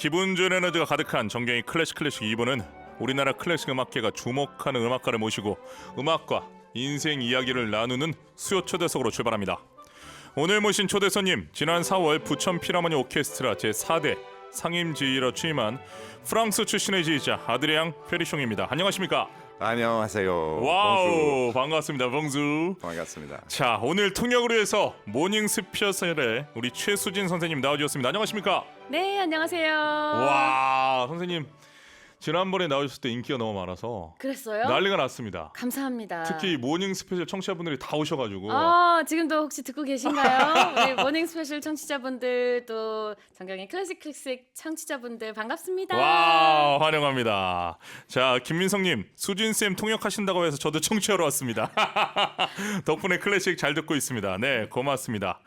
기분 좋은 에너지가 가득한 정경희 클래식 2부는 우리나라 클래식 음악계가 주목하는 음악가를 모시고 음악과 인생 이야기를 나누는 수요 초대석으로 출발합니다. 오늘 모신 초대 손님, 지난 4월 부천 필하모니 오케스트라 제4대 상임지휘로 취임한 프랑스 출신의 지휘자 아드리앙 페리숑입니다. 안녕하십니까? 안녕하세요. 와우, 봉수. 반갑습니다. 봉수. 반갑습니다. 자, 오늘 통역을 위해서 모닝 스페셜에 우리 최수진 선생님 나와주셨습니다. 안녕하십니까? 네, 안녕하세요. 와, 선생님 지난번에 나오셨을 때 인기가 너무 많아서 그랬어요? 난리가 났습니다. 감사합니다. 특히 모닝 스페셜 청취자분들이 다 오셔가지고 지금도 혹시 듣고 계신가요? 우리 모닝 스페셜 청취자분들 또 정경의 클래식 청취자분들 반갑습니다. 와, 환영합니다. 자, 김민성님, 수진쌤 통역하신다고 해서 저도 청취하러 왔습니다. 덕분에 클래식 잘 듣고 있습니다. 네, 고맙습니다.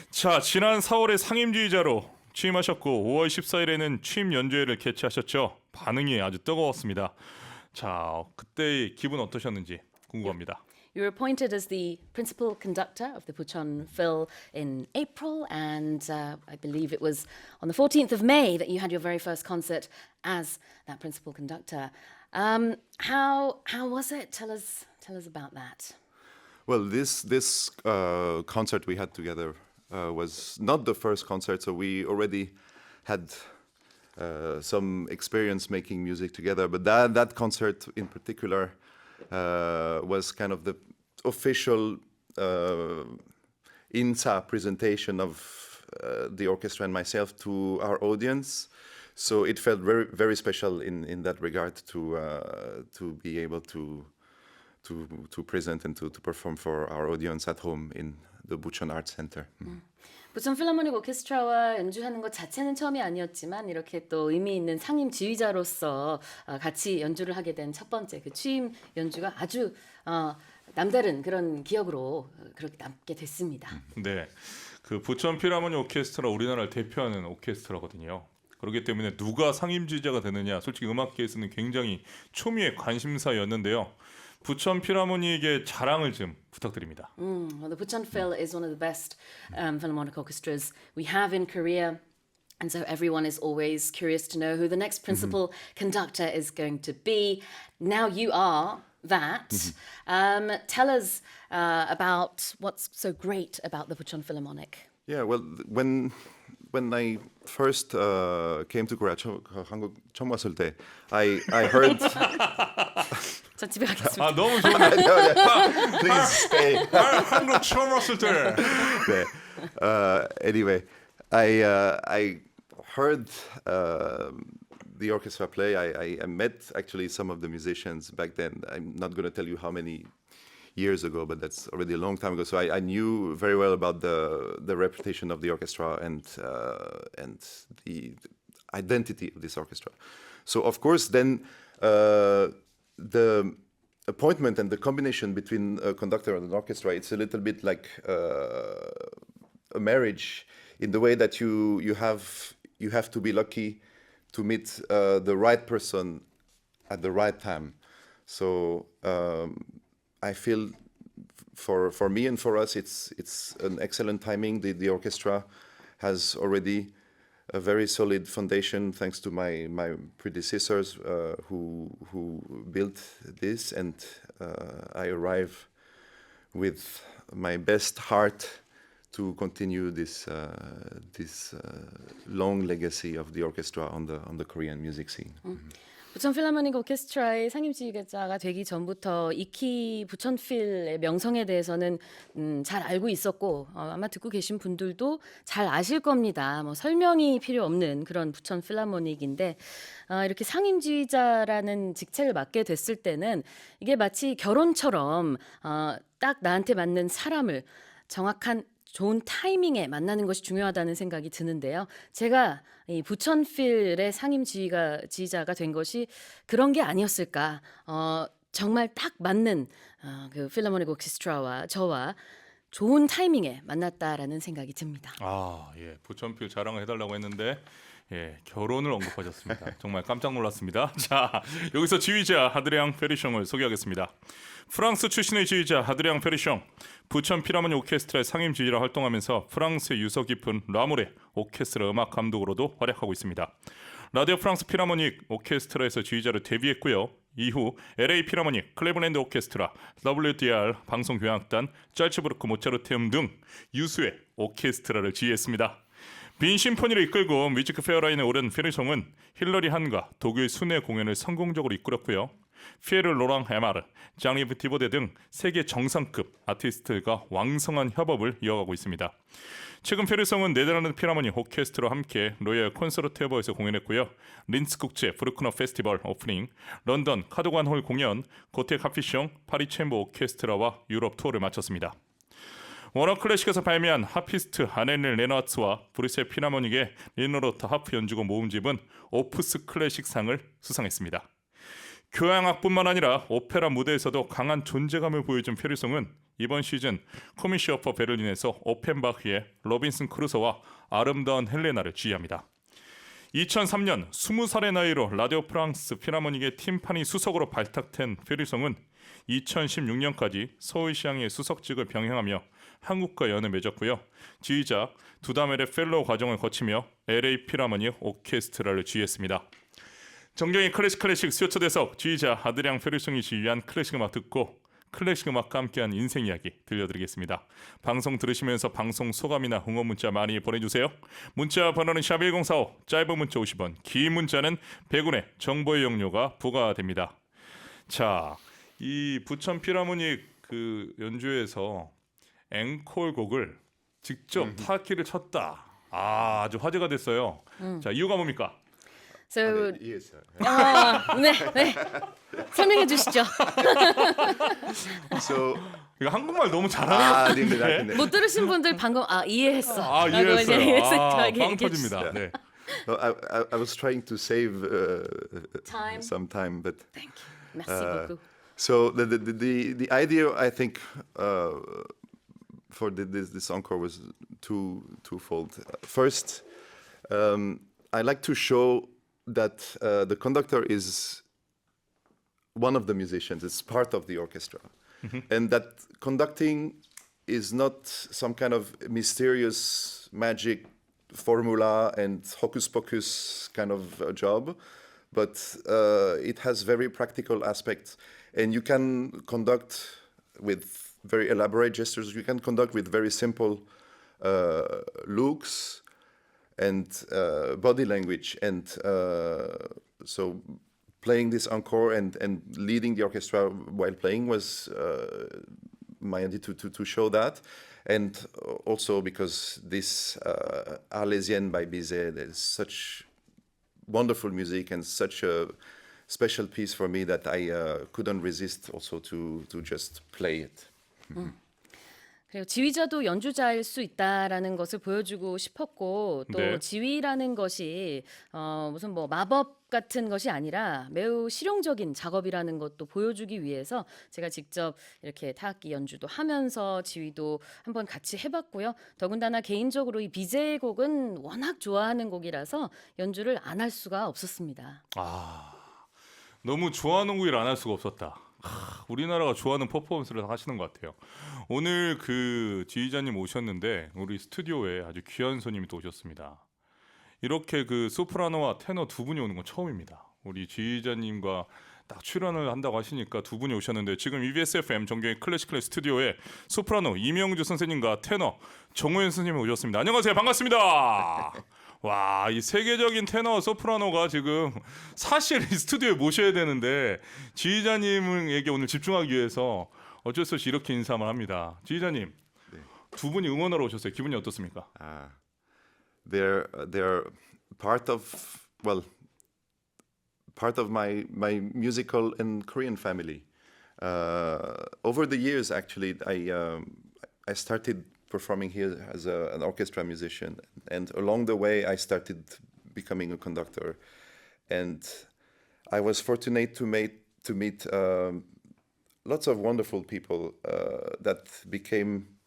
자, 지난 4월에 상임지휘자로 취임하셨고 5월 14일에는 취임 연주회를 개최하셨죠. 반응이 아주 뜨거웠습니다. 자, 그때의 기분 어떠셨는지 궁금합니다. You were appointed as the principal conductor of the Bucheon Phil in April, and I believe it was on the 14th of May that you had your very first concert as that principal conductor. How was it? Tell us about that. Well, this concert we had together was not the first concert, so we already had some experience making music together. But that concert in particular was kind of the official INSA presentation of the orchestra and myself to our audience. So it felt very, very special in that regard to be able to present and to perform for our audience at home in the Bucheon Arts Center. 부천 필하모닉 오케스트라와 연주하는 것 자체는 처음이 아니었지만 이렇게 또 의미 있는 상임 지휘자로서 같이 연주를 하게 된 첫 번째 그 취임 연주가 아주 남다른 그런 기억으로 그렇게 남게 됐습니다. 네, 그 부천 필하모니 오케스트라 우리나라를 대표하는 오케스트라거든요. 그렇기 때문에 누가 상임지휘자가 되느냐, 솔직히 음악계에서는 굉장히 초미의 관심사였는데요. 부천 필하모니에게 자랑을 좀 부탁드립니다. Well, the Bucheon Phil is one of the best philharmonic orchestras we have in Korea. And so everyone is always curious to know who the next principal conductor is going to be. Now you are that. Tell us about what's so great about the Bucheon Philharmonic. Yeah, well, when I first came to Korea, 한국 처음 왔을 때, I heard. 저 집에 가겠습니다. 아, 너무 좋은데. Please stay. 한국 처음 왔을 때. 네. Anyway, I heard the orchestra play. I met actually some of the musicians back then. I'm not going to tell you how many years ago, but that's already a long time ago. So I knew very well about the reputation of the orchestra and the identity of this orchestra. So of course, then the appointment and the combination between a conductor and an orchestra, it's a little bit like a marriage in the way that you have to be lucky to meet the right person at the right time. So I feel for me and for us, it's an excellent timing. The orchestra has already a very solid foundation thanks to my predecessors who built this, and I arrive with my best heart to continue this long legacy of the orchestra on the Korean music scene. 부천 필하모닉 오케스트라의 상임지휘자가 되기 전부터 이키 부천 필의 명성에 대해서는 잘 알고 있었고 아마 듣고 계신 분들도 잘 아실 겁니다. 뭐 설명이 필요 없는 그런 부천 필하모닉인데 이렇게 상임지휘자라는 직책을 맡게 됐을 때는 이게 마치 결혼처럼 딱 나한테 맞는 사람을 정확한 좋은 타이밍에 만나는 것이 중요하다는 생각이 드는데요. 제가 이 부천 필의 상임 지휘자가 된 것이 그런 게 아니었을까. 정말 딱 맞는 그 필하모닉 오케스트라와 저와 좋은 타이밍에 만났다라는 생각이 듭니다. 아, 예, 부천필 자랑을 해달라고 했는데 예, 결혼을 언급하셨습니다. 정말 깜짝 놀랐습니다. 자, 여기서 지휘자 아드리앙 페리숑을 소개하겠습니다. 프랑스 출신의 지휘자 아드리앙 페리숑, 부천 필하모니 오케스트라의 상임 지휘라 활동하면서 프랑스의 유서 깊은 라무레 오케스트라 음악 감독으로도 활약하고 있습니다. 라디오 프랑스 필하모닉 오케스트라에서 지휘자로 데뷔했고요. 이후 LA 필하모닉, 클레브랜드 오케스트라, WDR 방송교향악단, 짤츠부르크 모차르테움 등 유수의 오케스트라를 지휘했습니다. 빈 심포니를 이끌고 뮤직 페어라인에 오른 페르송은 힐러리 한과 독일 순회 공연을 성공적으로 이끌었고요. 피에르 로랑 에마르, 장리브 티보데 등 세계 정상급 아티스트들과 왕성한 협업을 이어가고 있습니다. 최근 페르송은 네덜란드 필하모닉 오케스트라와 함께 로열 콘서트에버에서 공연했고요. 린츠 국제 브루크너 페스티벌 오프닝, 런던 카도관 홀 공연, 고테 카피숑, 파리 챔버 오케스트라와 유럽 투어를 마쳤습니다. 워너 클래식에서 발매한 하피스트 아넬 레나츠와 브뤼셀 필하모닉의 리노로타 하프 연주곡 모음집은 오프스 클래식상을 수상했습니다. 교향악뿐만 아니라 오페라 무대에서도 강한 존재감을 보여준 페르송은 이번 시즌 코미시어퍼 베를린에서 오펜바흐의 로빈슨 크루소와 아름다운 헬레나를 지휘합니다. 2003년 20살의 나이로 라디오 프랑스 필하모닉의 팀파니 수석으로 발탁된 페르송은 2016년까지 서울시향의 수석직을 병행하며 한국과 연을 맺었고요. 지휘자 두다멜의 펠로우 과정을 거치며 LA 필하모닉 오케스트라를 지휘했습니다. 정경의 클래식 수요초대석 지휘자 아드리앙 페르송이 지휘한 클래식 음악 듣고 클래식 음악과 함께한 인생 이야기 들려드리겠습니다. 방송 들으시면서 방송 소감이나 응원 문자 많이 보내주세요. 문자 번호는 샵1045, 짧은 문자 50원, 긴 문자는 100원의 정보 이용료가 부과됩니다. 자, 이 부천 필하모닉 그 연주회에서 앵콜곡을 직접 타악기를 쳤다. 아주 화제가 됐어요. 자, 이유가 뭡니까? So, Yes. 네. 설명해 주시죠. So 이거 한국말 너무 잘하는 아닙니다. 네. 못 들으신 분들 방금 이해했어. 아, 라고 이제 이해했어요. exactly 빵 얘기해 터집니다. 네. No, I was trying to save Time. some time, but Thank you. Merci beaucoup. so the idea I think for this encore was twofold. First, I like to show that the conductor is one of the musicians. It's part of the orchestra, and that conducting is not some kind of mysterious magic formula and hocus pocus kind of job, but it has very practical aspects, and you can conduct with very elaborate gestures. You can conduct with very simple looks and body language, and so playing this encore and leading the orchestra while playing was my idea to show that, and also because this Arlésienne by Bizet is such wonderful music and such a special piece for me that I couldn't resist also to just play it. 그리고 지휘자도 연주자일 수 있다라는 것을 보여주고 싶었고 또 네. 지휘라는 것이 무슨 뭐 마법 같은 것이 아니라 매우 실용적인 작업이라는 것도 보여주기 위해서 제가 직접 이렇게 타악기 연주도 하면서 지휘도 한번 같이 해봤고요. 더군다나 개인적으로 이 비제의 곡은 워낙 좋아하는 곡이라서 연주를 안 할 수가 없었습니다. 너무 좋아하는 곡을 안 할 수가 없었다. 우리나라가 좋아하는 퍼포먼스를 하시는 것 같아요. 오늘 그 지휘자님 오셨는데 우리 스튜디오에 아주 귀한 손님이 또 오셨습니다. 이렇게 그 소프라노와 테너 두 분이 오는 건 처음입니다. 우리 지휘자님과 딱 출연을 한다고 하시니까 두 분이 오셨는데 지금 EBS FM 정경의 클래식 스튜디오에 소프라노 이명주 선생님과 테너 정호연 선생님이 오셨습니다. 안녕하세요. 반갑습니다. 와, 이 세계적인 테너 소프라노가 지금 사실 이 스튜디오에 모셔야 되는데 지휘자님에게 오늘 집중하기 위해서 어쩔 수 없이 이렇게 인사만 합니다. 지휘자님, 두 분이 응원하러 오셨어요. 기분이 어떻습니까? They're part of my musical and Korean family. Over the years, actually, I started performing here as an orchestra musician, and along the way, I started becoming a conductor, and I was fortunate to meet lots of wonderful people that became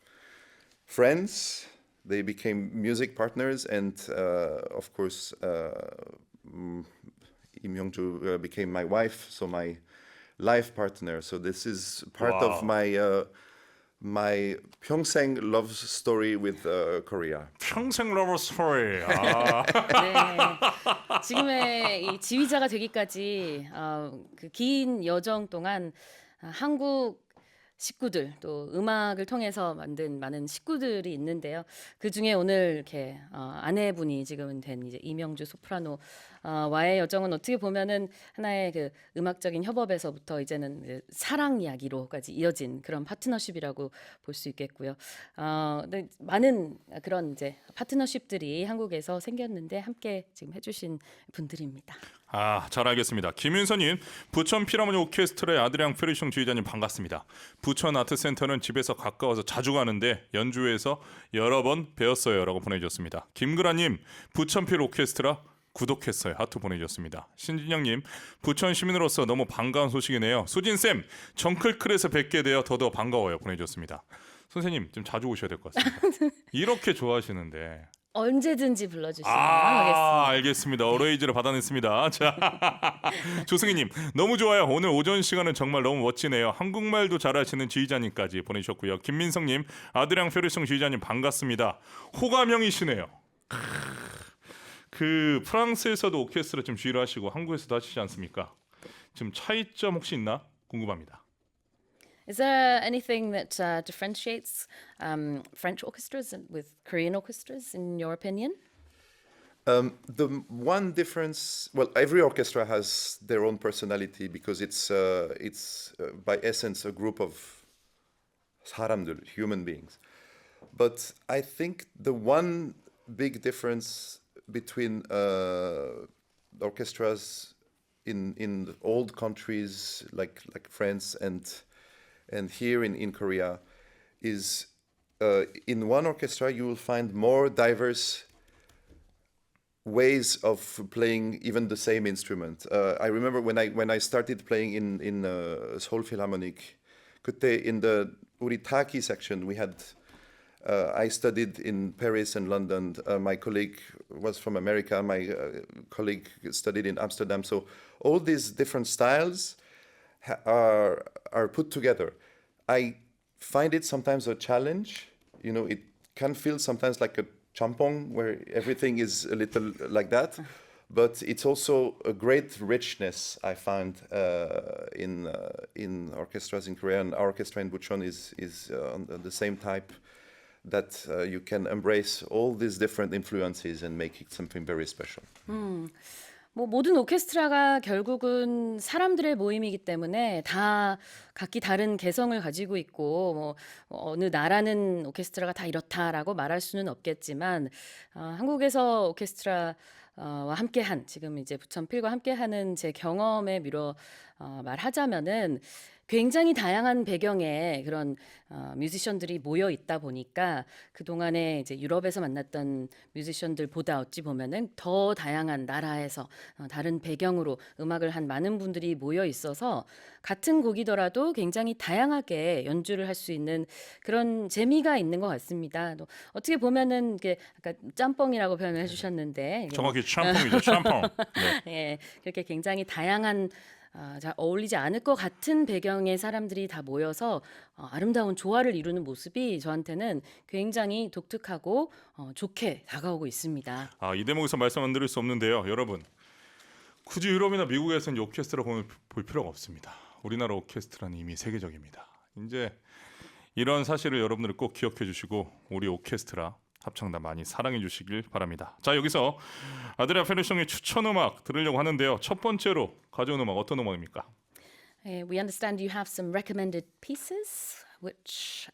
friends. They became music partners, and of course, Im Youngju became my wife, so my life partner. So this is part of my my 평생 love story with Korea. 평생 러브 스토리. 아, 네. 지금의 이 지휘자가 되기까지 그 긴 여정 동안 한국 식구들 또 음악을 통해서 만든 많은 식구들이 있는데요. 그 중에 오늘 이렇게 아내분이 지금은 된 이제 이명주 소프라노 와의 여정은 어떻게 보면은 하나의 그 음악적인 협업에서부터 이제는 그 사랑 이야기로까지 이어진 그런 파트너십이라고 볼 수 있겠고요. 근데 많은 그런 이제 파트너십들이 한국에서 생겼는데 함께 지금 해주신 분들입니다. 아, 잘 알겠습니다. 김윤서님, 부천 피라모니 오케스트라의 아드리앙 페르숑 지휘자님 반갑습니다. 부천 아트센터는 집에서 가까워서 자주 가는데 연주회에서 여러 번 배웠어요라고 보내주셨습니다. 김그라님, 부천필 오케스트라 구독했어요. 하트 보내주셨습니다. 신진영님, 부천 시민으로서 너무 반가운 소식이네요. 수진쌤, 정클클에서 뵙게 되어 더더 반가워요. 보내주셨습니다. 선생님, 좀 자주 오셔야 될 것 같습니다. 이렇게 좋아하시는데. 언제든지 불러주시면 아, 하겠습니다. 알겠습니다. 어레이즈를 받아냈습니다. 자, 조승희님 너무 좋아요. 오늘 오전 시간은 정말 너무 멋지네요. 한국말도 잘하시는 지휘자님까지 보내주셨고요. 김민성님, 아드랑 페르숑 지휘자님 반갑습니다. 호감형이시네요. 그 프랑스에서도 오케스트라 좀 지휘를 하시고 한국에서도 하시지 않습니까? 좀 차이점 혹시 있나 궁금합니다. Is there anything that differentiates French orchestras with Korean orchestras, in your opinion? The one difference, well, every orchestra has their own personality because it's by essence a group of 사람들, human beings. But I think the one big difference between orchestras in the old countries like France and here in Korea is in one orchestra you will find more diverse ways of playing even the same instrument. I remember when I started playing in Seoul Philharmonic, 그때 in the 우리 타키 section we had I studied in Paris and London. My colleague was from America. My colleague studied in Amsterdam. So all these different styles are put together. I find it sometimes a challenge. You know, it can feel sometimes like a champong where everything is a little like that. But it's also a great richness I find in orchestras in Korea. And our orchestra in Bucheon is on the same type that you can embrace all these different influences and make it something very special. 뭐 모든 오케스트라가 결국은 사람들의 모임이기 때문에 다 각기 다른 개성을 가지고 있고 뭐 어느 나라는 오케스트라가 다 이렇다라고 말할 수는 없겠지만 한국에서 오케스트라와 함께한 지금 이제 부천필과 함께하는 제 경험에 미뤄 말하자면은 굉장히 다양한 배경의 그런 뮤지션들이 모여 있다 보니까 그 동안에 이제 유럽에서 만났던 뮤지션들보다 어찌 보면은 더 다양한 나라에서 다른 배경으로 음악을 한 많은 분들이 모여 있어서 같은 곡이더라도 굉장히 다양하게 연주를 할 수 있는 그런 재미가 있는 것 같습니다. 또 어떻게 보면은 이게 아까 짬뽕이라고 표현을 해주셨는데 정확히 샴퐁이죠. 샴퐁. 네. 예, 그렇게 굉장히 다양한 잘 어울리지 않을 것 같은 배경의 사람들이 다 모여서 아름다운 조화를 이루는 모습이 저한테는 굉장히 독특하고 좋게 다가오고 있습니다. 아, 이 대목에서 말씀 안 드릴 수 없는데요. 여러분, 굳이 유럽이나 미국에서는 이 오케스트라 볼 필요가 없습니다. 우리나라 오케스트라는 이미 세계적입니다. 이제 이런 사실을 여러분들이 꼭 기억해 주시고 우리 오케스트라 합창단 많이 사랑해 주시길 바랍니다. 자, 여기서 아드리아 페르숑의 추천 음악 들으려고 하는데요. 첫 번째로 가져온 음악 어떤 음악입니까? We understand you have some recommended pieces. Which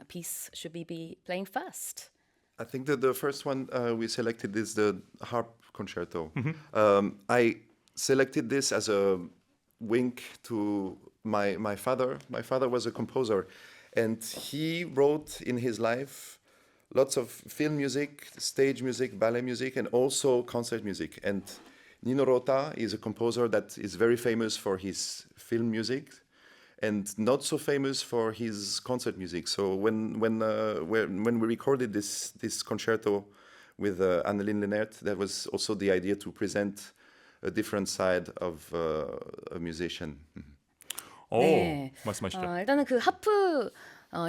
piece should we be playing first? I think that the first one we selected is the harp concerto. I selected this as a wink to my father. My father was a composer, and he wrote in his life lots of film music, stage music, ballet music, and also concert music. And Nino Rota is a composer that is very famous for his film music and not so famous for his concert music. So when we recorded this concerto with Annelien Lenert, that was also the idea to present a different side of a musician. 오, 네. 말씀하시죠. 일단은 그 하프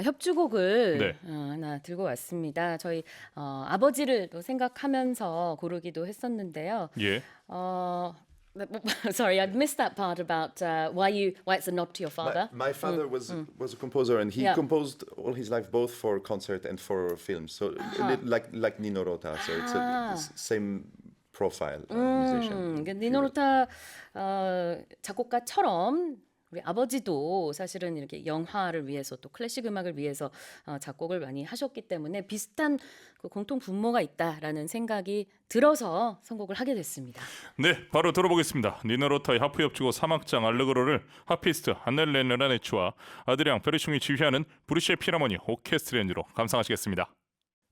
협주곡을 네. 하나 들고 왔습니다. 저희 아버지를 또 생각하면서 고르기도 했었는데요. 예. Sorry, I missed that part about why it's a nod to your father. My father was a composer, and he Yeah. composed all his life both for concert and for films. So a little like Nino Rota. So it's a same profile musician. 니노로타 작곡가처럼 우리 아버지도 사실은 이렇게 영화를 위해서 또 클래식 음악을 위해서 작곡을 많이 하셨기 때문에 비슷한 그 공통 분모가 있다라는 생각이 들어서 선곡을 하게 됐습니다. 네, 바로 들어보겠습니다. 니노로타의 하프 협주곡 3악장 알레그로를 하피스트 안넬레 레라네츠와 아드리앙 베르숑이 지휘하는 브루시에 피라모니 오케스트라 연주로 감상하시겠습니다.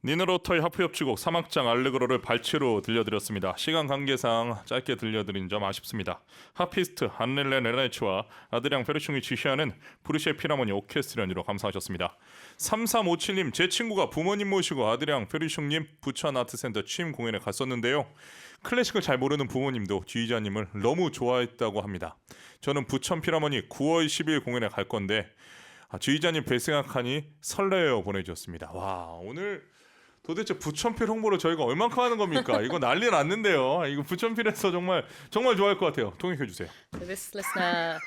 니노로타의 하프 협주곡 3악장 알레그로를 발치로 들려드렸습니다. 시간 관계상 짧게 들려드린 점 아쉽습니다. 하피스트 안넬레 레라네츠와 아드리앙 베르숑이 지휘하는 브루시에 피라모니 오케스트라 연주로 감상하셨습니다. 3357님, 제 친구가 부모님 모시고 아드리앙 베르숑님 부천 아트센터 취임 공연에 갔었는데요. 클래식을 잘 모르는 부모님도 지휘자님을 너무 좋아했다고 합니다. 저는 부천 피라모니 9월 10일 공연에 갈 건데 지휘자님 뵐 생각하니 설레요 보내주셨습니다. 와, 오늘 도대체 부천필 홍보를 저희가 얼만큼 하는 겁니까? 이거 난리 났는데요. 이거 부천필에서 정말 좋아할 것 같아요. 통역해 주세요. So this listener,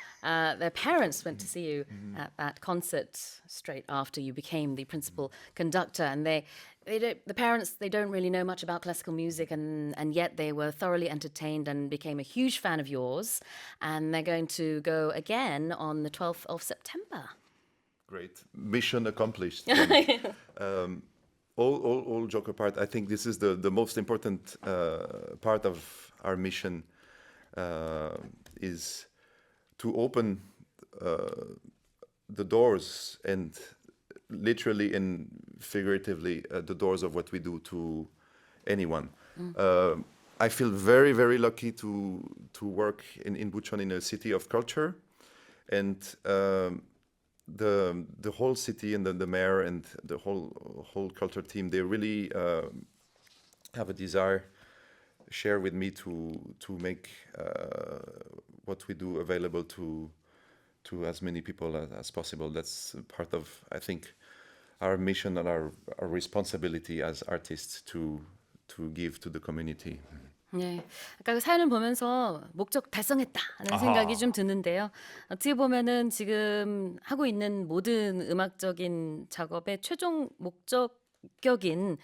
their parents went to see you at that concert straight after you became the principal conductor, and the parents don't really know much about classical music, and yet they were thoroughly entertained and became a huge fan of yours, and they're going to go again on the 12th of September. Great mission accomplished. then. All joke apart, I think this is the most important part of our mission is to open the doors and literally and figuratively the doors of what we do to anyone. I feel very, very lucky to work in Bucheon, in a city of culture, and the whole city and the mayor and the whole culture team, they really have a desire share with me to make what we do available to as many people as possible. That's part of, I think, our mission and our responsibility as artists to give to the community. 네, 아까 그 사연을 보면서 목적 달성했다는 아하. 생각이 좀 드는데요. 어떻게 보면은 지금 하고 있는 모든 음악적인 작업의 최종 목적격인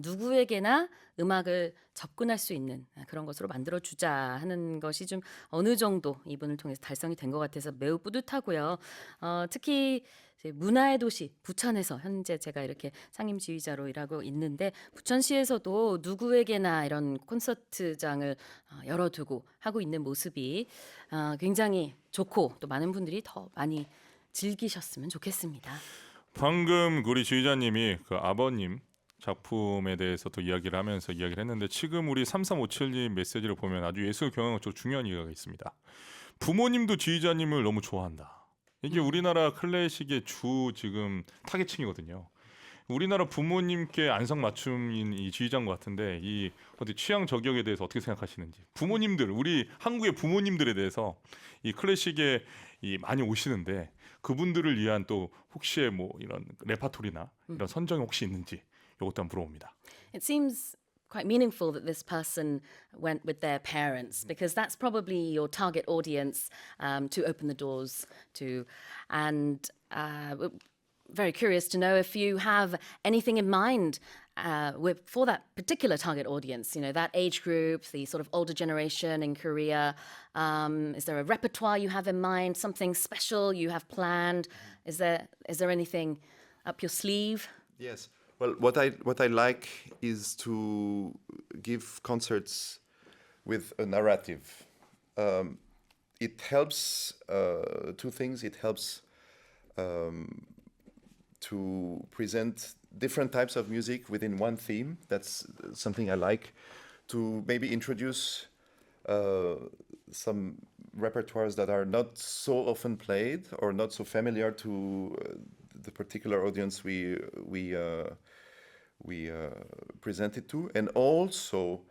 누구에게나 음악을 접근할 수 있는 그런 것으로 만들어주자 하는 것이 좀 어느 정도 이분을 통해서 달성이 된 것 같아서 매우 뿌듯하고요. 특히 이제 문화의 도시 부천에서 현재 제가 이렇게 상임 지휘자로 일하고 있는데 부천시에서도 누구에게나 이런 콘서트장을 열어두고 하고 있는 모습이 굉장히 좋고 또 많은 분들이 더 많이 즐기셨으면 좋겠습니다. 방금 우리 지휘자님이 그 아버님 작품에 대해서 또 이야기를 하면서 이야기를 했는데 지금 우리 3357님 메시지를 보면 아주 예술 경영학 쪽 중요한 이야기가 있습니다. 부모님도 지휘자님을 너무 좋아한다. 이게 우리나라 클래식의 주 지금 타겟층이거든요. 우리나라 부모님께 안성맞춤인 이 지휘자인 것 같은데 이 어디 취향 저격에 대해서 어떻게 생각하시는지, 부모님들, 우리 한국의 부모님들에 대해서 이 클래식에 이 많이 오시는데 그분들을 위한 또 혹시의 뭐 이런 레파토리나 이런 선정이 혹시 있는지 이것도 한번 물어봅니다. It seems quite meaningful that this person went with their parents because that's probably your target audience to open the doors to. And we're very curious to know if you have anything in mind for that particular target audience, you know, that age group, the sort of older generation in Korea. Is there a repertoire you have in mind, something special you have planned? Is there anything up your sleeve? Yes. Well, what I like is to give concerts with a narrative. It helps two things. It helps to present different types of music within one theme. That's something I like. To maybe introduce some repertoires that are not so often played or not so familiar to the particular audience we present it to, and also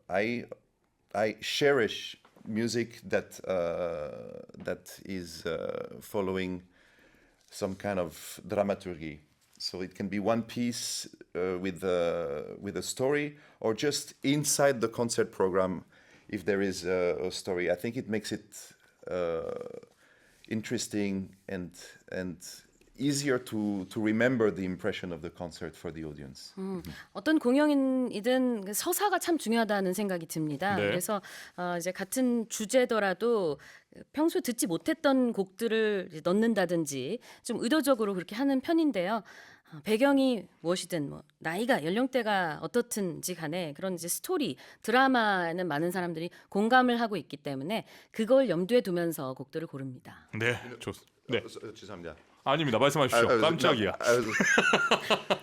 I cherish music that is following some kind of dramaturgy. So it can be one piece with a story, or just inside the concert program, if there is a story. I think it makes it interesting and easier to remember the impression of the concert for the audience. 어떤 공연이든 그 서사가 참 중요하다는 생각이 듭니다. 네. 그래서 이제 같은 주제더라도 평소에 듣지 못했던 곡들을 이제 넣는다든지 좀 의도적으로 그렇게 하는 편인데요. 배경이 무엇이든 뭐 나이가 연령대가 어떻든지 간에 그런 이제 스토리 드라마에는 많은 사람들이 공감을 하고 있기 때문에 그걸 염두에 두면서 곡들을 고릅니다. 네, 좋습니다. 네, 죄송합니다. 아닙니다. 말씀하십시오. 깜짝이야.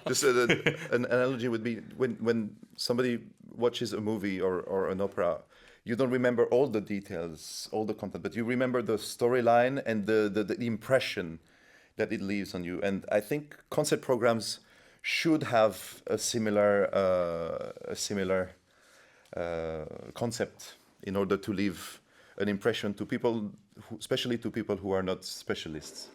Just an analogy would be when somebody watches a movie or an opera, you don't remember all the details, all the content, but you remember the storyline and the impression that it leaves on you. And I think concert programs should have a similar concept in order to leave an impression to people, especially to people who are not specialists.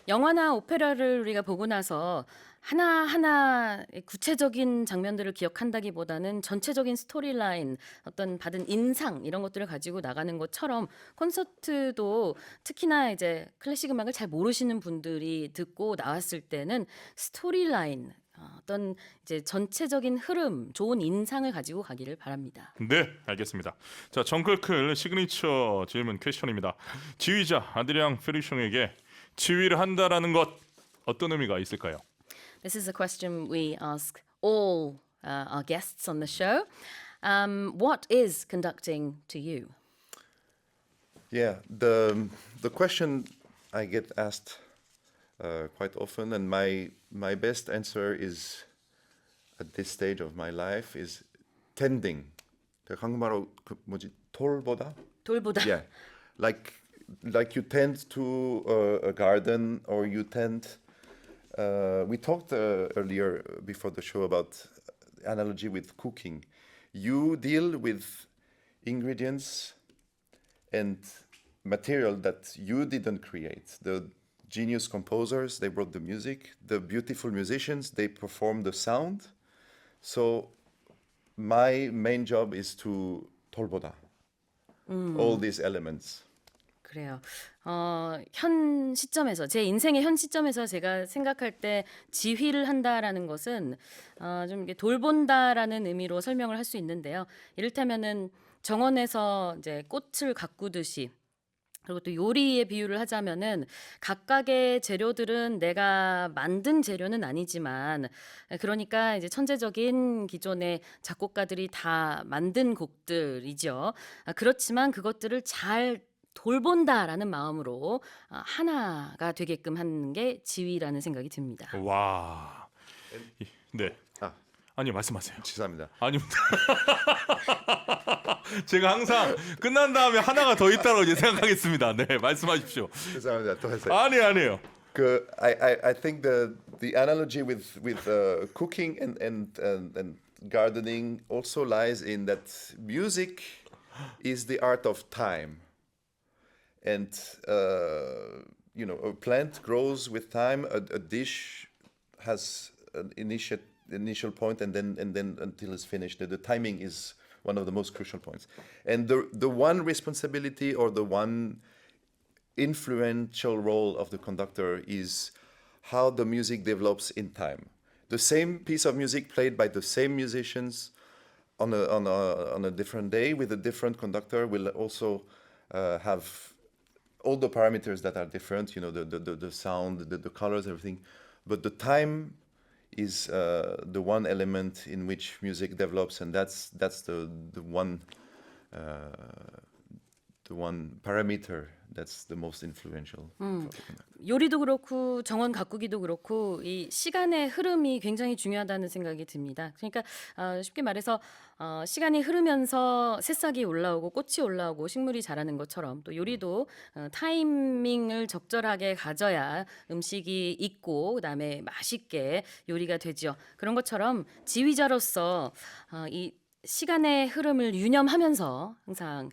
영화나 오페라를 우리가 보고 나서 하나하나 구체적인 장면들을 기억한다기보다는 전체적인 스토리라인, 어떤 받은 인상 이런 것들을 가지고 나가는 것처럼 콘서트도 특히나 이제 클래식 음악을 잘 모르시는 분들이 듣고 나왔을 때는 스토리라인, 어떤 이제 전체적인 흐름, 좋은 인상을 가지고 가기를 바랍니다. 네, 알겠습니다. 자, 정클클 시그니처 질문 퀘스천입니다. 지휘자 아드리앙 페르숑에게 지휘를 한다라는 것 어떤 의미가 있을까요? This is a question we ask all our guests on the show. What is conducting to you? Yeah, the question I get asked quite often, and my best answer is at this stage of my life is tending. 한국말로 그 뭐지 돌보다? 돌보다. Yeah, like you tend to a garden, or you tend. We talked earlier before the show about analogy with cooking. You deal with ingredients and material that you didn't create. The genius composers, they wrote the music. The beautiful musicians, they perform the sound. So my main job is to 돌보다 all these elements. 그래요. 현 시점에서 제 인생의 현 시점에서 제가 생각할 때 지휘를 한다라는 것은 좀 이게 돌본다라는 의미로 설명을 할 수 있는데요. 이를테면은 정원에서 이제 꽃을 가꾸듯이 그리고 또 요리의 비유를 하자면은 각각의 재료들은 내가 만든 재료는 아니지만 그러니까 이제 천재적인 기존의 작곡가들이 다 만든 곡들이죠. 그렇지만 그것들을 잘 돌본다라는 마음으로 하나가 되게끔 하는 게 지휘라는 생각이 듭니다. 와, 네. 아, 아니 말씀하세요. 죄송합니다. 아닙니다. 제가 항상 끝난 다음에 하나가 더 있다고 이제 생각하겠습니다. 네, 말씀하십시오. 죄송합니다. 또 하세요. 아니에요. I think the analogy with cooking and gardening also lies in that music is the art of time, and a plant grows with time. A dish has an initial point, and then until it's finished. The timing is one of the most crucial points, and the one responsibility or the one influential role of the conductor is how the music develops in time. The same piece of music played by the same musicians on a different day with a different conductor will also have all the parameters that are different. You know, the sound, the colors, everything. But the time is the one element in which music develops, and that's the one parameter that's the most influential. 요리도 그렇고 정원 가꾸기도 그렇고 이 시간의 흐름이 굉장히 중요하다는 생각이 듭니다. 그러니까 쉽게 말해서 시간이 흐르면서 새싹이 올라오고 꽃이 올라오고 식물이 자라는 것처럼 또 요리도 타이밍을 적절하게 가져야 음식이 있고 그다음에 맛있게 요리가 되죠. 그런 것처럼 지휘자로서 이 시간의 흐름을 유념하면서 항상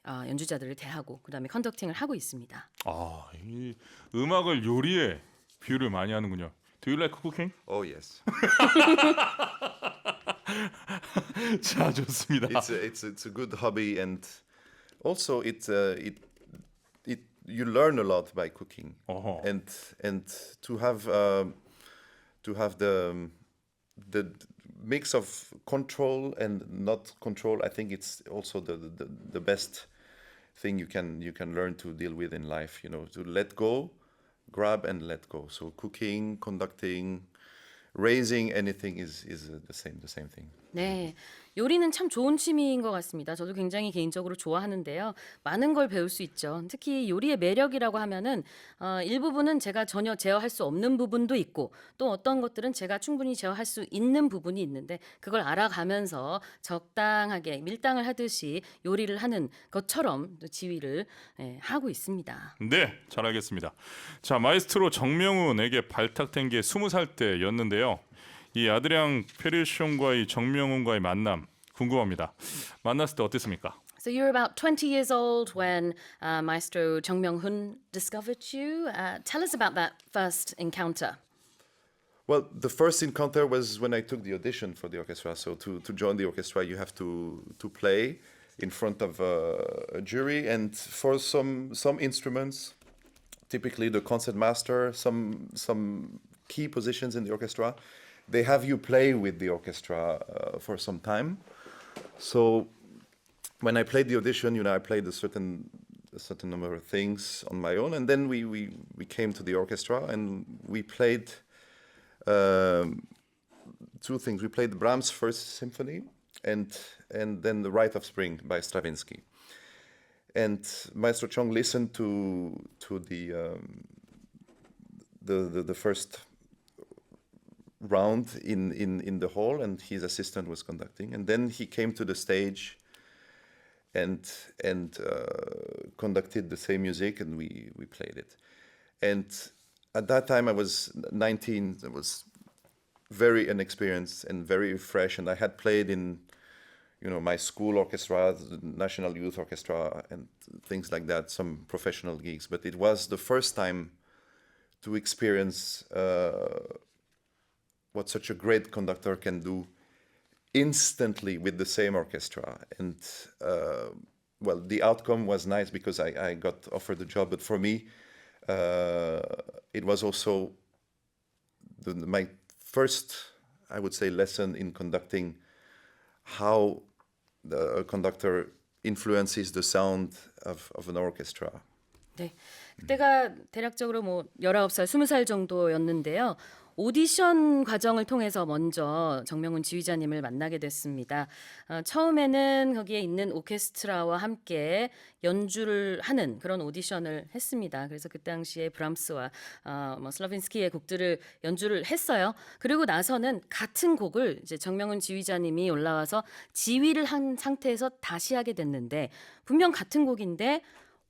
연주자들을 대하고 그다음에 컨덕팅을 하고 있습니다. 아, 이 음악을 요리에 비유를 많이 하는군요. Do you like cooking? Oh yes, 자, 좋습니다. it's a good hobby, and also it you learn a lot by cooking, 어허. and to have the mix of control and not control. I think it's also the best thing you can learn to deal with in life. You know, to let go, grab and let go. So cooking, conducting, raising anything is the same thing. 네, 요리는 참 좋은 취미인 것 같습니다. 저도 굉장히 개인적으로 좋아하는데요. 많은 걸 배울 수 있죠. 특히 요리의 매력이라고 하면은 일부분은 제가 전혀 제어할 수 없는 부분도 있고 또 어떤 것들은 제가 충분히 제어할 수 있는 부분이 있는데 그걸 알아가면서 적당하게 밀당을 하듯이 요리를 하는 것처럼 또 지휘를 하고 있습니다. 네, 잘 알겠습니다. 자, 마이스트로 정명훈에게 발탁된 게 20살 때였는데요. 이 아드리앙 페르숑과의 정명훈과의 만남 궁금합니다. 만났을 때 어땠습니까? So you're about 20 years old when Maestro Jung Myung-hun discovered you. Tell us about that first encounter. Well, the first encounter was when I took the audition for the orchestra. So to join the orchestra, you have to play in front of a jury, and for some instruments, typically the concertmaster, some key positions in the orchestra, they have you play with the orchestra for some time. So when I played the audition, you know, I played a certain number of things on my own, and then we came to the orchestra and we played two things. We played Brahms' First Symphony and then The Rite of Spring by Stravinsky. And Maestro Chung listened to the first round in the hall, and his assistant was conducting. And then he came to the stage and conducted the same music, and we played it. And at that time I was 19. I was very inexperienced and very fresh, and I had played in, you know, my school orchestra, the National Youth Orchestra, and things like that, some professional gigs. But it was the first time to experience what such a great conductor can do instantly with the same orchestra. And well, the outcome was nice because I got offered the job, but for me, it was also my first, I would say, lesson in conducting, how a conductor influences the sound of an orchestra. 네. 그때가 대략적으로 뭐 19살, 20살 정도였는데요. 오디션 과정을 통해서 먼저 정명훈 지휘자님을 만나게 됐습니다. 처음에는 거기에 있는 오케스트라와 함께 연주를 하는 그런 오디션을 했습니다. 그래서 그 당시에 브람스와 슬라빈스키의 곡들을 연주를 했어요. 그리고 나서는 같은 곡을 이제 정명훈 지휘자님이 올라와서 지휘를 한 상태에서 다시 하게 됐는데 분명 같은 곡인데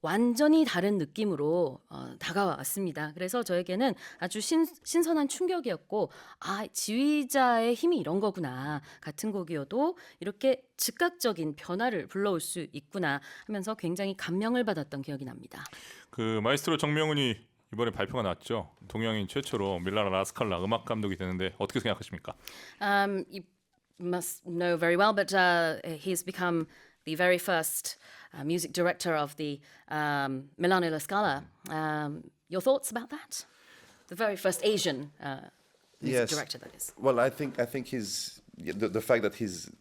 완전히 다른 느낌으로 다가왔습니다. 그래서 저에게는 아주 신선한 충격이었고, 아, 지휘자의 힘이 이런 거구나. 같은 곡이어도 이렇게 즉각적인 변화를 불러올 수 있구나 하면서 굉장히 감명을 받았던 기억이 납니다. 그 마이스트로 정명훈이 이번에 발표가 났죠. 동양인 최초로 밀라노 라스칼라 음악 감독이 되는데 어떻게 생각하십니까? You must know very well, but he's become the very first music director of the Milano La Scala. Your thoughts about that? The very first Asian music Yes. director, that is. Well, I think he's the fact that he's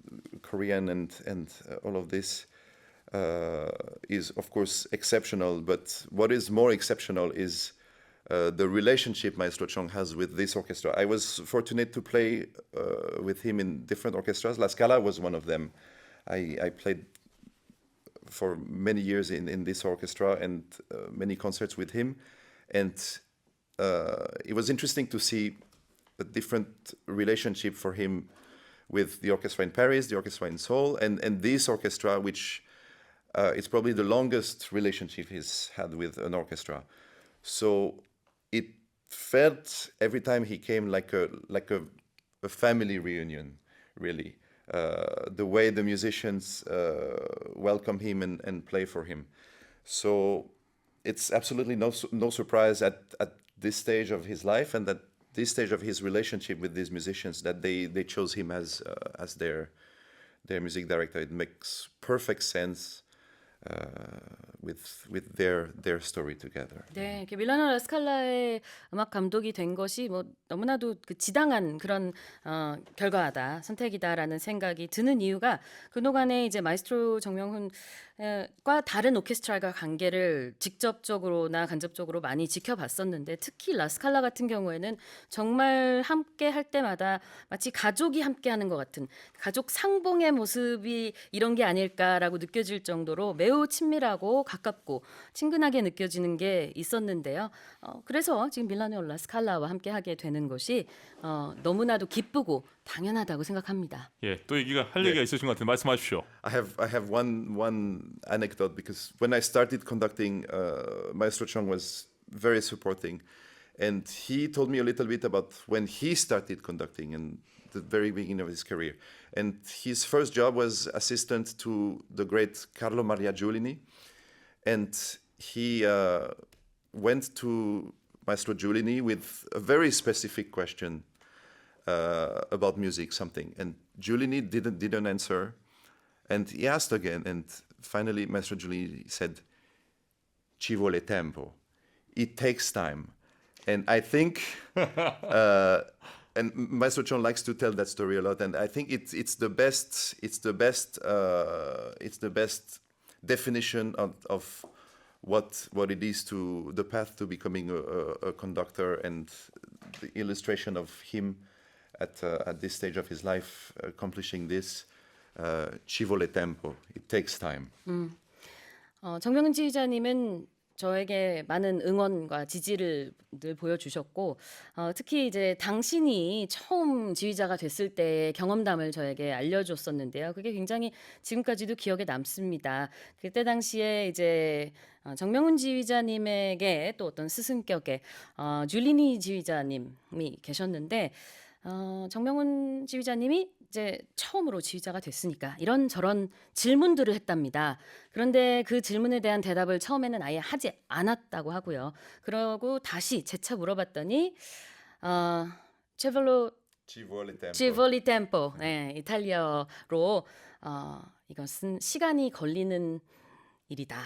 Korean and all of this is of course exceptional. But what is more exceptional is the relationship Maestro Chung has with this orchestra. I was fortunate to play with him in different orchestras. La Scala was one of them. I played for many years in this orchestra and many concerts with him, and it was interesting to see a different relationship for him with the orchestra in Paris, the orchestra in Seoul, and this orchestra, which is probably the longest relationship he's had with an orchestra. So it felt every time he came like a family reunion, really. the way the musicians welcome him and play for him. So it's absolutely no surprise at this stage of his life and at this stage of his relationship with these musicians that they chose him as their music director. It makes perfect sense with their story together. 네, 이렇게 밀라노 라스칼라의 음악 감독이 된 것이 뭐 너무나도 그 지당한 그런 결과다, 선택이다라는 생각이 드는 이유가 그동안에 이제 마이스트로 정명훈과 다른 오케스트라가 관계를 직접적으로나 간접적으로 많이 지켜봤었는데 특히 라스칼라 같은 경우에는 정말 함께 할 때마다 마치 가족이 함께하는 것 같은 가족 상봉의 모습이 이런 게 아닐까라고 느껴질 정도로 매우 친밀하고 가깝고 친근하게 느껴지는 게 있었는데요. 그래서 지금 밀라노 라스칼라와 함께 하게 되는 것이 너무나도 기쁘고 당연하다고 생각합니다. 예, 또 할 얘기가 있으신 것 같은데 말씀하십시오. I have one anecdote because when I started conducting, Maestro Chong was very supporting, and he told me a little bit about when he started conducting in the very beginning of his career. And his first job was assistant to the great Carlo Maria Giulini, and he went to Maestro Giulini with a very specific question about music, something, and Giulini didn't answer. And he asked again, and finally Maestro Giulini said, "Ci vuole tempo. It takes time." And I think, and Maestro Chong likes to tell that story a lot, and I think it's the best definition of what it is to the path to becoming a conductor and the illustration of him at this stage of his life accomplishing this. Ci vuole tempo. It takes time. 정명훈 지휘자님은 저에게 많은 응원과 지지를 늘 보여주셨고 특히 이제 당신이 처음 지휘자가 됐을 때의 경험담을 저에게 알려줬었는데요. 그게 굉장히 지금까지도 기억에 남습니다. 그때 당시에 이제 정명훈 지휘자님에게 또 어떤 스승격의 줄리니 지휘자님이 계셨는데 정명훈 지휘자님이 이제 처음으로 지휘자가 됐으니까 이런저런 질문들을 했답니다. 그런데 그 질문에 대한 대답을 처음에는 아예 하지 않았다고 하고요. 그러고 다시 재차 물어봤더니 체벌로 Ci vuole tempo. 지볼리 템포, 네, 이탈리아로 이것은 시간이 걸리는 일이다.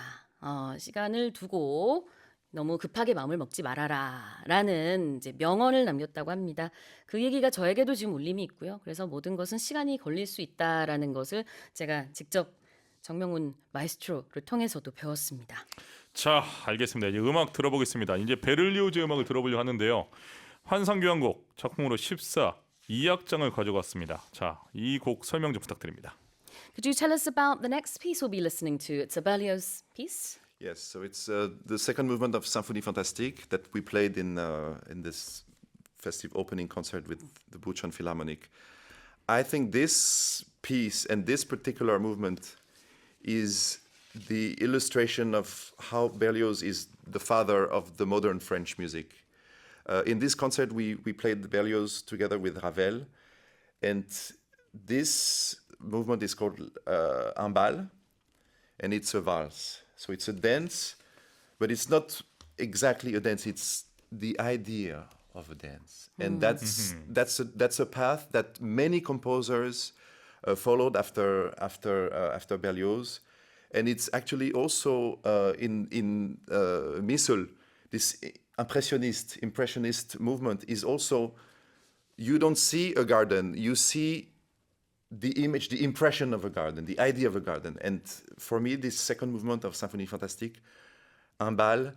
시간을 두고 너무 급하게 마음을 먹지 말아라라는 이제 명언을 남겼다고 합니다. 그 얘기가 저에게도 지금 울림이 있고요. 그래서 모든 것은 시간이 걸릴 수 있다라는 것을 제가 직접 정명훈 마이스트로를 통해서도 배웠습니다. 자, 알겠습니다. 이제 음악 들어보겠습니다. 이제 베를리오즈 음악을 들어보려고 하는데요. 환상교향곡 작품으로 14 2악장을 가져갔습니다. 자, 이 곡 설명 좀 부탁드립니다. Could you tell us about the next piece we'll be listening to? It's a Berlioz piece. Yes, so it's the second movement of Symphonie Fantastique that we played in this festive opening concert with the Buchon Philharmonic. I think this piece and this particular movement is the illustration of how Berlioz is the father of the modern French music. In this concert, we played Berlioz together with Ravel, and this movement is called un bal, and it's a valse. So it's a dance, but it's not exactly a dance. It's the idea of a dance, and that's a path that many composers followed after Berlioz, and it's actually also in Missel. This impressionist movement is also, you don't see a garden, you see the image, the impression of a garden, the idea of a garden. And for me, this second movement of Symphonie Fantastique, un bal,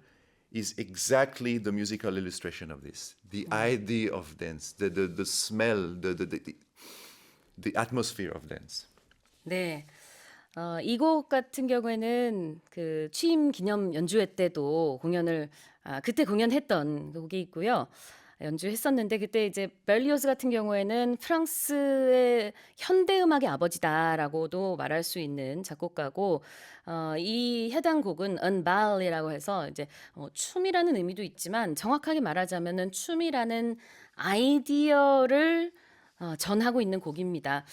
is exactly the musical illustration of this. The idea of dance, the smell, the atmosphere of dance. 네. 이 곡 같은 경우에는 그 취임 기념 연주회 때도 그때 공연했던 곡이 있고요. 연주했었는데 그때 이제 벨리오스 같은 경우에는 프랑스의 현대 음악의 아버지다라고도 말할 수 있는 작곡가고 이 해당 곡은 은발이라고 해서 이제 춤이라는 의미도 있지만 정확하게 말하자면은 춤이라는 아이디어를 전하고 있는 곡입니다.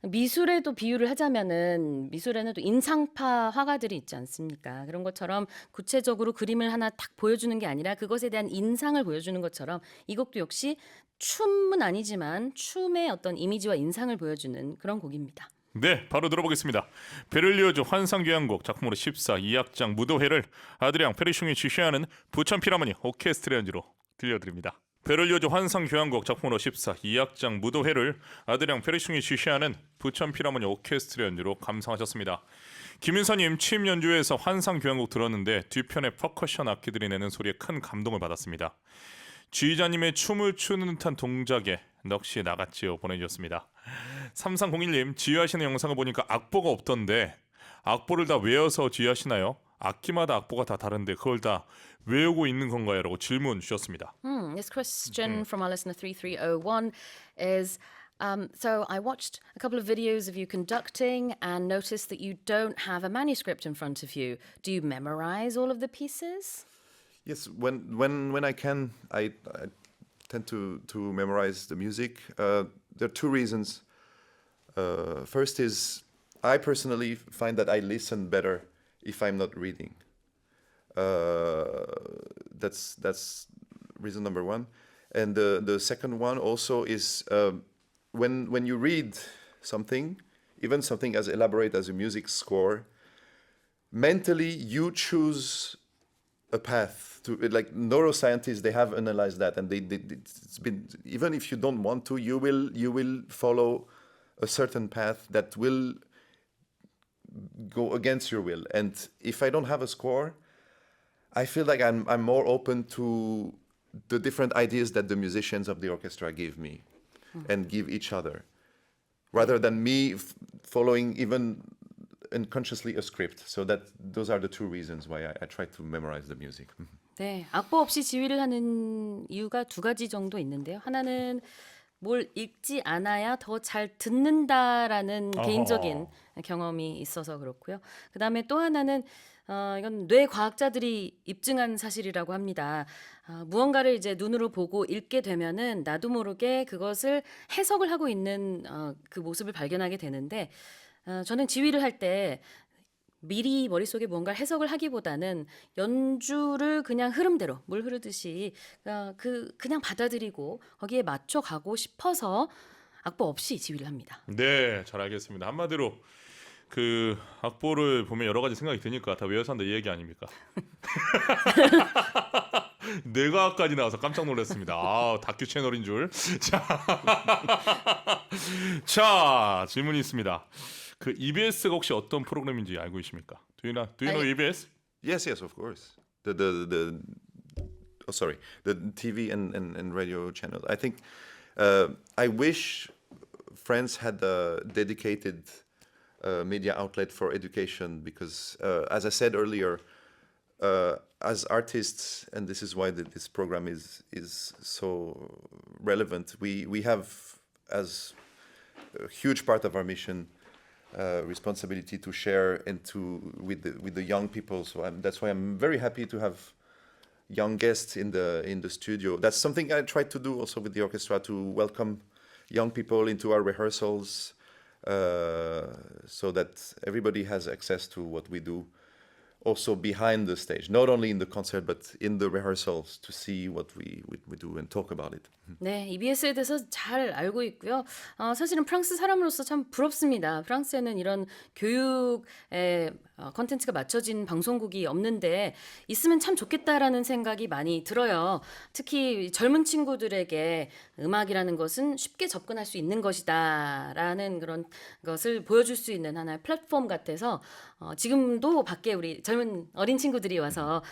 미술에도 비유를 하자면은 미술에는 또 인상파 화가들이 있지 않습니까? 그런 것처럼 구체적으로 그림을 하나 딱 보여주는 게 아니라 그것에 대한 인상을 보여주는 것처럼 이 곡도 역시 춤은 아니지만 춤의 어떤 이미지와 인상을 보여주는 그런 곡입니다. 네, 바로 들어보겠습니다. 베를리오즈 환상교향곡 작품으로 14 2악장 무도회를 아드리앙 페리숑이 지휘하는 부천 필하모니 오케스트라 연주로 들려드립니다. 베를리오즈 환상교향곡 작품으로 14 2악장 무도회를 아드리앙 페리숑이 지휘하는 부천 필하모니 오케스트라 연주로 감상하셨습니다. 김윤서님 취임 연주회에서 환상교향곡 들었는데 뒤편에 퍼커션 악기들이 내는 소리에 큰 감동을 받았습니다. 지휘자님의 춤을 추는 듯한 동작에 넋이 나갔지요 보내주셨습니다. 3301님 지휘하시는 영상을 보니까 악보가 없던데 악보를 다 외워서 지휘하시나요? 악기마다 악보가 다 다른데 그걸 다 외우고 있는 건가요? 라고 질문 주셨습니다. This question from our listener 3301 is so I watched a couple of videos of you conducting and noticed that you don't have a manuscript in front of you. Do you memorize all of the pieces? Yes, when I can, I tend to memorize the music. There are two reasons. First is I personally find that I listen better if I'm not reading. That's reason number one, and the second one also is when you read something, even something as elaborate as a music score, mentally you choose a path to like neuroscientists. They have analyzed that, and it's been, even if you don't want to, you will follow a certain path that will go against your will. And if I don't have a score, I feel like I'm more open to the different ideas that the musicians of the orchestra give me and give each other, rather than me following even unconsciously a script. So those are the two reasons why I try to memorize the music. 네, 악보 없이 지휘를 하는 이유가 두 가지 정도 있는데요. 하나는 뭘 읽지 않아야 더 잘 듣는다라는 개인적인 경험이 있어서 그렇고요. 그다음에 또 하나는 이건 뇌 과학자들이 입증한 사실이라고 합니다. 무언가를 이제 눈으로 보고 읽게 되면은 나도 모르게 그것을 해석을 하고 있는 그 모습을 발견하게 되는데 저는 지휘를 할 때 미리 머릿속에 뭔가를 해석을 하기보다는 연주를 그냥 흐름대로 물 흐르듯이 그냥 받아들이고 거기에 맞춰 가고 싶어서 악보 없이 지휘를 합니다. 네, 잘 알겠습니다. 한마디로 그 악보를 보면 여러 가지 생각이 드니까 다 외워서 한다 이 얘기 아닙니까? 뇌과학까지 나와서 깜짝 놀랐습니다. 다큐 채널인 줄. 자, 질문이 있습니다. 그 EBS가 혹시 어떤 프로그램인지 알고 계십니까? Do you know EBS? Yes, of course. The TV and radio channel. I think I wish France had a dedicated media outlet for education because, as I said earlier, as artists, and this is why this program is so relevant. We have as a huge part of our mission. Responsibility to share and with the young people. So that's why I'm very happy to have young guests in the studio. That's something I try to do also with the orchestra, to welcome young people into our rehearsals, so that everybody has access to what we do. Also behind the stage, not only in the concert but in the rehearsals, to see what we do and talk about it. 네, EBS에 대해서 잘 알고 있고요. 사실은 프랑스 사람으로서 참 부럽습니다. 프랑스에는 이런 교육의 컨텐츠가 맞춰진 방송국이 없는데 있으면 참 좋겠다라는 생각이 많이 들어요. 특히 젊은 친구들에게 음악이라는 것은 쉽게 접근할 수 있는 것이다라는 그런 것을 보여줄 수 있는 하나의 플랫폼 같아서 지금도 밖에 우리 젊은 어린 친구들이 와서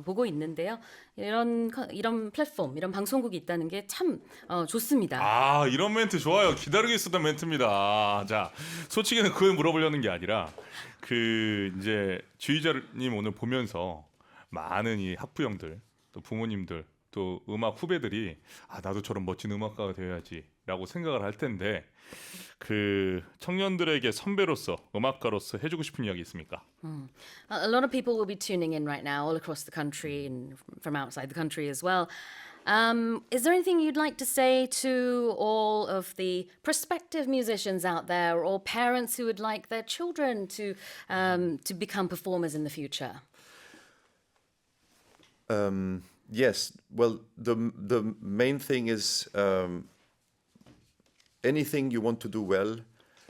보고 있는데요. 이런 플랫폼, 이런 방송국이 있다는 게 참 좋습니다. 이런 멘트 좋아요. 기다리고 있었던 멘트입니다. 자, 솔직히는 그걸 물어보려는 게 아니라 그 이제 지휘자님 오늘 보면서 많은 이 학부형들, 또 부모님들, 또 음악 후배들이 나도 저런 멋진 음악가가 되어야지라고 생각을 할 텐데 그 청년들에게 선배로서 음악가로서 해주고 싶은 이야기 있습니까? A lot of people will be tuning in right now all across the country and from outside the country as well. Is there anything you'd like to say to all of the prospective musicians out there, or parents who would like their children to become performers in the future? Yes. Well, the main thing is anything you want to do well,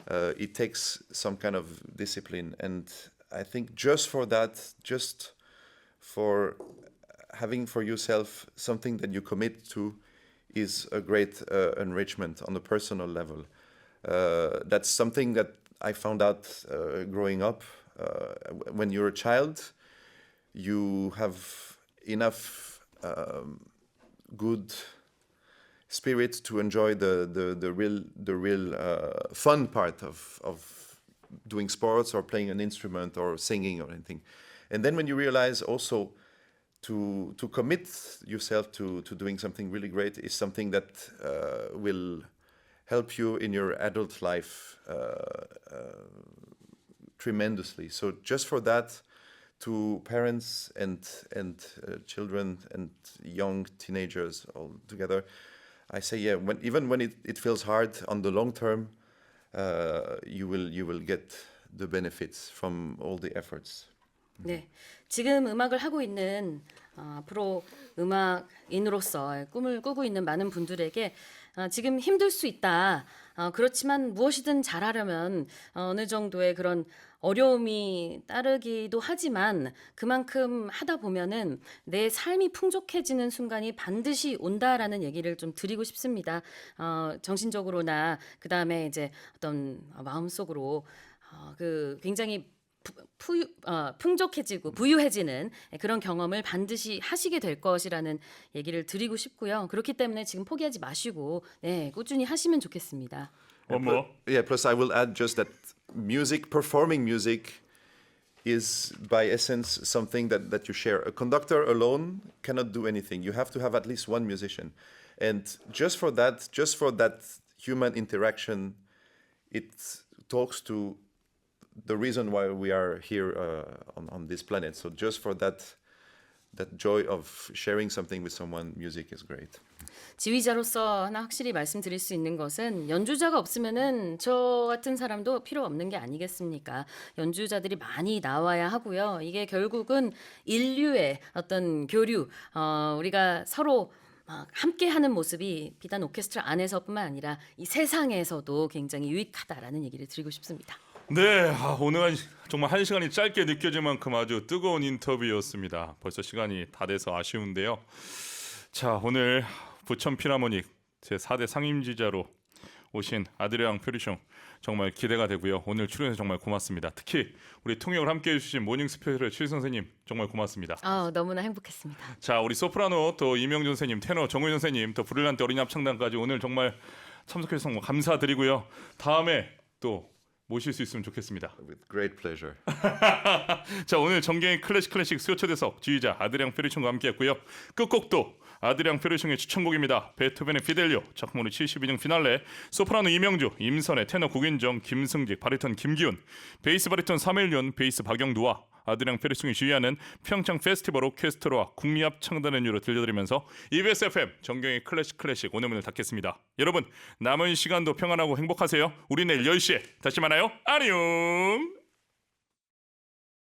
it takes some kind of discipline, and I think just for that, just for having for yourself something that you commit to, is a great enrichment on a personal level. That's something that I found out growing up. When you're a child, you have enough good spirit to enjoy the real fun part of doing sports or playing an instrument or singing or anything. And then when you realize also to commit yourself to doing something really great is something that will help you in your adult life tremendously. So just for that, to parents and children and young teenagers all together, I say, yeah, even when it feels hard on the long term, you will get the benefits from all the efforts. 네, 지금 음악을 하고 있는 앞으로 음악인으로서 꿈을 꾸고 있는 많은 분들에게 지금 힘들 수 있다. 그렇지만 무엇이든 잘하려면 어느 정도의 그런 어려움이 따르기도 하지만 그만큼 하다 보면은 내 삶이 풍족해지는 순간이 반드시 온다라는 얘기를 좀 드리고 싶습니다. 정신적으로나 그다음에 이제 어떤 마음속으로 그 굉장히 풍족해지고 부유해지는 그런 경험을 반드시 하시게 될 것이라는 얘기를 드리고 싶고요. 그렇기 때문에 지금 포기하지 마시고 네, 꾸준히 하시면 좋겠습니다. One more. Yeah, plus I will add just that music, performing music, is by essence something that you share. A conductor alone cannot do anything. You have to have at least one musician. And just for that human interaction, it talks to the reason why we are here on this planet. So just for that joy of sharing something with someone, music is great. 지휘자로서 하나 확실히 말씀드릴 수 있는 것은 연주자가 없으면은 저 같은 사람도 필요 없는 게 아니겠습니까? 연주자들이 많이 나와야 하고요. 이게 결국은 인류의 어떤 교류, 우리가 서로 함께하는 모습이 비단 오케스트라 안에서뿐만 아니라 이 세상에서도 굉장히 유익하다라는 얘기를 드리고 싶습니다. 네, 오늘 정말 한 시간이 짧게 느껴질 만큼 아주 뜨거운 인터뷰였습니다. 벌써 시간이 다 돼서 아쉬운데요. 자, 오늘 부천 필하모닉 제4대 상임지자로 오신 아드리앙 퓨리숑 정말 기대가 되고요. 오늘 출연해서 정말 고맙습니다. 특히 우리 통역을 함께 해주신 모닝 스페셜 실 선생님 정말 고맙습니다. 너무나 행복했습니다. 자, 우리 소프라노 또 이명준 선생님, 테너 정우현 선생님, 또 브릴란트 어린이 합창단까지 오늘 정말 참석해주셔서 정말 감사드리고요. 다음에 또 모실 수 있으면 좋겠습니다. With great pleasure. 자, 오늘 정경의 클래식 수요 초대석 지휘자 아드리앙 퓨리숑과 함께했고요. 끝곡도 아드리앙 퓨리숑의 추천곡입니다. 베토벤의 피델리오, 작품으로 72년 피날레, 소프라노 이명주, 임선혜, 테너 국인정, 김승직, 바리톤 김기훈, 베이스 바리톤 사무엘윤, 베이스 박영두와 아드리앙 퓨리숑이 지휘하는 평창 페스티벌 오케스트라와 국립합창단 연주로 들려드리면서 EBS FM 정경의 클래식 오늘 문을 닫겠습니다. 여러분 남은 시간도 평안하고 행복하세요. 우리 내일 10시에 다시 만나요. 안녕.